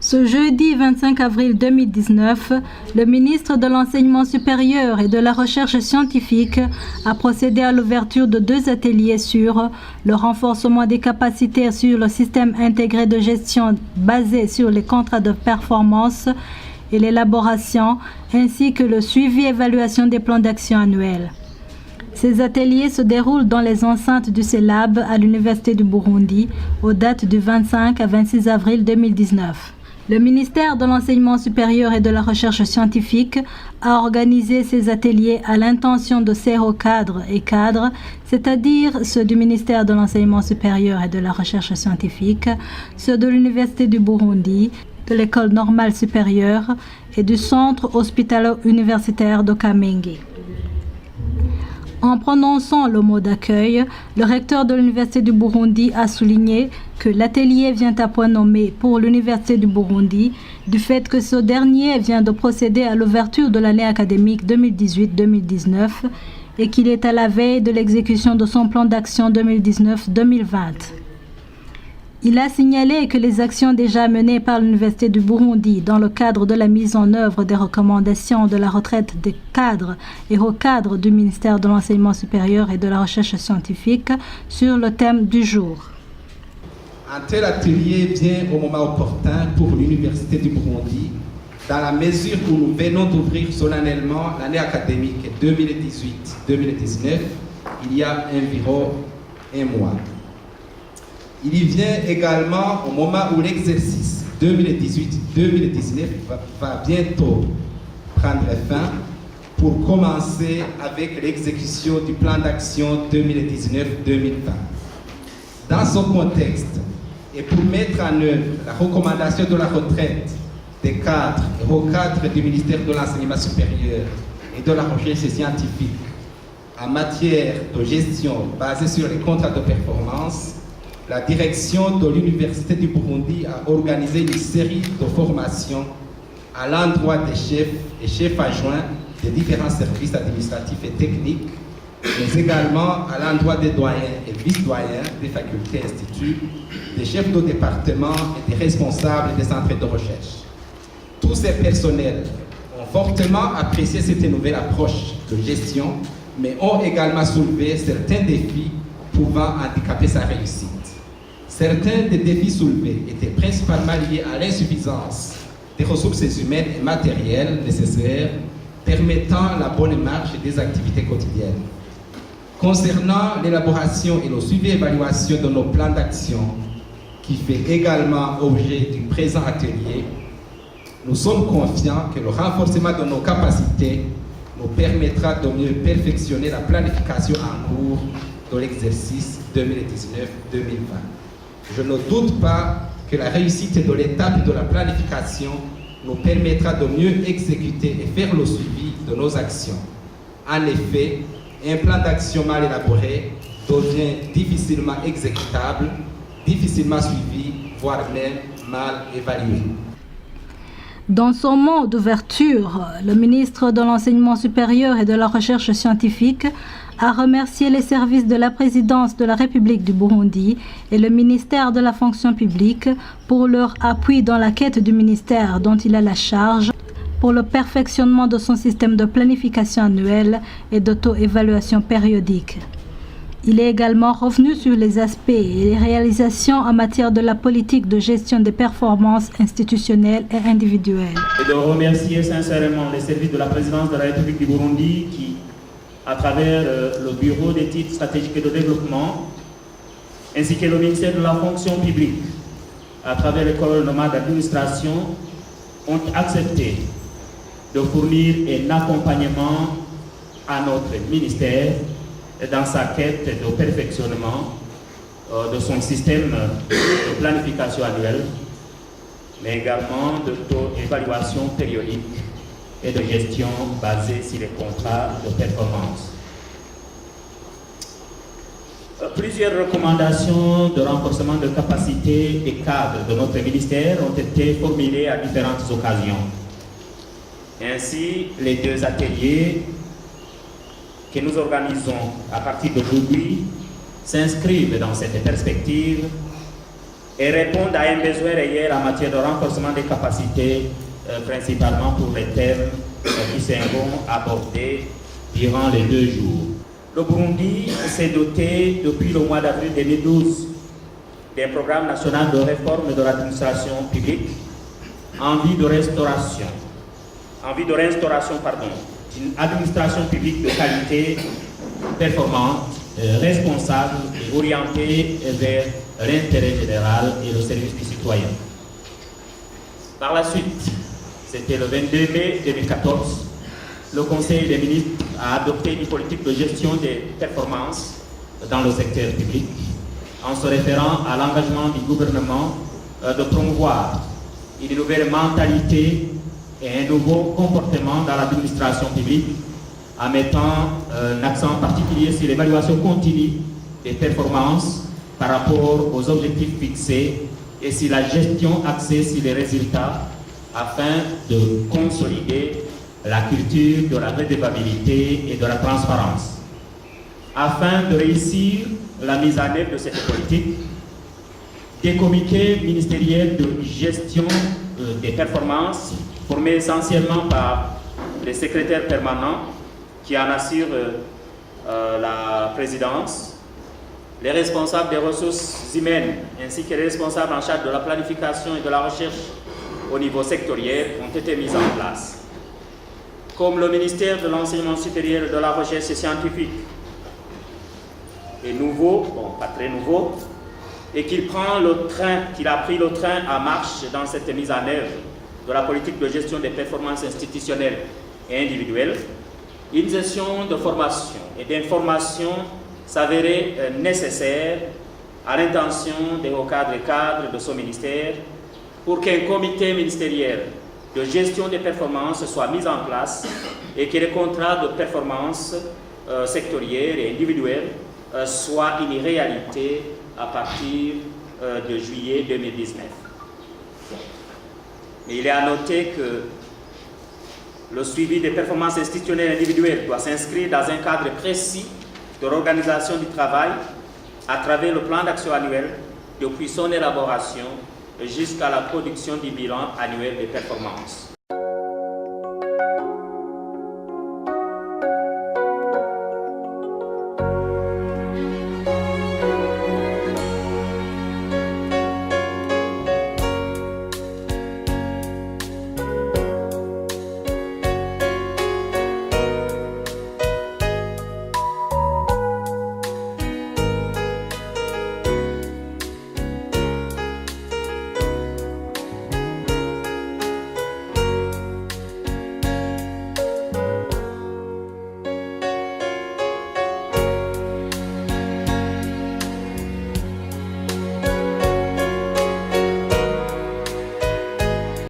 Ce jeudi 25 avril 2019, le ministre de l'Enseignement supérieur et de la Recherche scientifique a procédé à l'ouverture de 2 ateliers sur le renforcement des capacités sur le système intégré de gestion basé sur les contrats de performance et l'élaboration, ainsi que le suivi et évaluation des plans d'action annuels. Ces ateliers se déroulent dans les enceintes du CELAB à l'Université du Burundi aux dates du 25 à 26 avril 2019. Le ministère de l'Enseignement supérieur et de la Recherche scientifique a organisé ces ateliers à l'intention de ses hauts cadres et cadres, c'est-à-dire ceux du ministère de l'Enseignement supérieur et de la Recherche scientifique, ceux de l'Université du Burundi, de l'École normale supérieure et du Centre hospitalo-universitaire de Kamenge. En prononçant le mot d'accueil, le recteur de l'Université du Burundi a souligné que l'atelier vient à point nommé pour l'Université du Burundi du fait que ce dernier vient de procéder à l'ouverture de l'année académique 2018-2019 et qu'il est à la veille de l'exécution de son plan d'action 2019-2020. Il a signalé que les actions déjà menées par l'Université du Burundi dans le cadre de la mise en œuvre des recommandations de la retraite des cadres et hauts cadres du ministère de l'Enseignement supérieur et de la Recherche scientifique sur le thème du jour. Un tel atelier vient au moment opportun pour l'Université du Burundi, dans la mesure où nous venons d'ouvrir solennellement l'année académique 2018-2019, il y a environ un mois. Il y vient également au moment où l'exercice 2018-2019 va bientôt prendre fin pour commencer avec l'exécution du plan d'action 2019-2020. Dans ce contexte, et pour mettre en œuvre la recommandation de la retraite des cadres et hauts cadres du ministère de l'Enseignement supérieur et de la Recherche scientifique en matière de gestion basée sur les contrats de performance, la direction de l'Université du Burundi a organisé une série de formations à l'endroit des chefs et chefs adjoints des différents services administratifs et techniques, mais également à l'endroit des doyens et vice-doyens des facultés et instituts, des chefs de département et des responsables des centres de recherche. Tous ces personnels ont fortement apprécié cette nouvelle approche de gestion, mais ont également soulevé certains défis pouvant handicaper sa réussite. Certains des défis soulevés étaient principalement liés à l'insuffisance des ressources humaines et matérielles nécessaires permettant la bonne marche des activités quotidiennes. Concernant l'élaboration et le suivi et évaluation de nos plans d'action, qui fait également objet du présent atelier, nous sommes confiants que le renforcement de nos capacités nous permettra de mieux perfectionner la planification en cours de l'exercice 2019-2020. Je ne doute pas que la réussite de l'étape de la planification nous permettra de mieux exécuter et faire le suivi de nos actions. En effet, un plan d'action mal élaboré devient difficilement exécutable, difficilement suivi, voire même mal évalué. Dans son mot d'ouverture, le ministre de l'Enseignement supérieur et de la Recherche scientifique a remercié les services de la présidence de la République du Burundi et le ministère de la fonction publique pour leur appui dans la quête du ministère dont il a la charge pour le perfectionnement de son système de planification annuelle et d'auto-évaluation périodique. Il est également revenu sur les aspects et les réalisations en matière de la politique de gestion des performances institutionnelles et individuelles. Et de remercier sincèrement les services de la présidence de la République du Burundi qui, à travers le Bureau d'études stratégiques et de développement, ainsi que le ministère de la fonction publique, à travers l'école normale d'administration, ont accepté de fournir un accompagnement à notre ministère dans sa quête de perfectionnement de son système de planification annuelle, mais également de taux-évaluation périodique et de gestion basée sur les contrats de performance. Plusieurs recommandations de renforcement de capacité des cadres de notre ministère ont été formulées à différentes occasions. Ainsi, les 2 ateliers que nous organisons à partir d'aujourd'hui s'inscrivent dans cette perspective et répondent à un besoin réel en matière de renforcement des capacités, principalement pour les thèmes qui seront abordés durant les 2 jours. Le Burundi s'est doté depuis le mois d'avril 2012 d'un programme national de réforme de l'administration publique en vue de restauration, d'une administration publique de qualité, performante, responsable et orientée vers l'intérêt général et le service du citoyen. Par la suite, c'était le 22 mai 2014, le Conseil des ministres a adopté une politique de gestion des performances dans le secteur public en se référant à l'engagement du gouvernement de promouvoir une nouvelle mentalité et un nouveau comportement dans l'administration publique en mettant un accent particulier sur l'évaluation continue des performances par rapport aux objectifs fixés et sur la gestion axée sur les résultats afin de consolider la culture de la redevabilité et de la transparence. Afin de réussir la mise en œuvre de cette politique, des comités ministériels de gestion des performances formés essentiellement par les secrétaires permanents qui en assurent la présidence, les responsables des ressources humaines ainsi que les responsables en charge de la planification et de la recherche au niveau sectoriel ont été mis en place. Comme le ministère de l'Enseignement supérieur et de la Recherche scientifique est nouveau, bon pas très nouveau, et qu'il a pris le train en marche dans cette mise en œuvre de la politique de gestion des performances institutionnelles et individuelles, une session de formation et d'information s'avérait nécessaire à l'intention des hauts cadres et cadres de ce ministère pour qu'un comité ministériel de gestion des performances soit mis en place et que les contrats de performance sectorielles et individuelles soient une réalité à partir de juillet 2019. Mais il est à noter que le suivi des performances institutionnelles et individuelles doit s'inscrire dans un cadre précis de l'organisation du travail à travers le plan d'action annuel depuis son élaboration jusqu'à la production du bilan annuel des performances.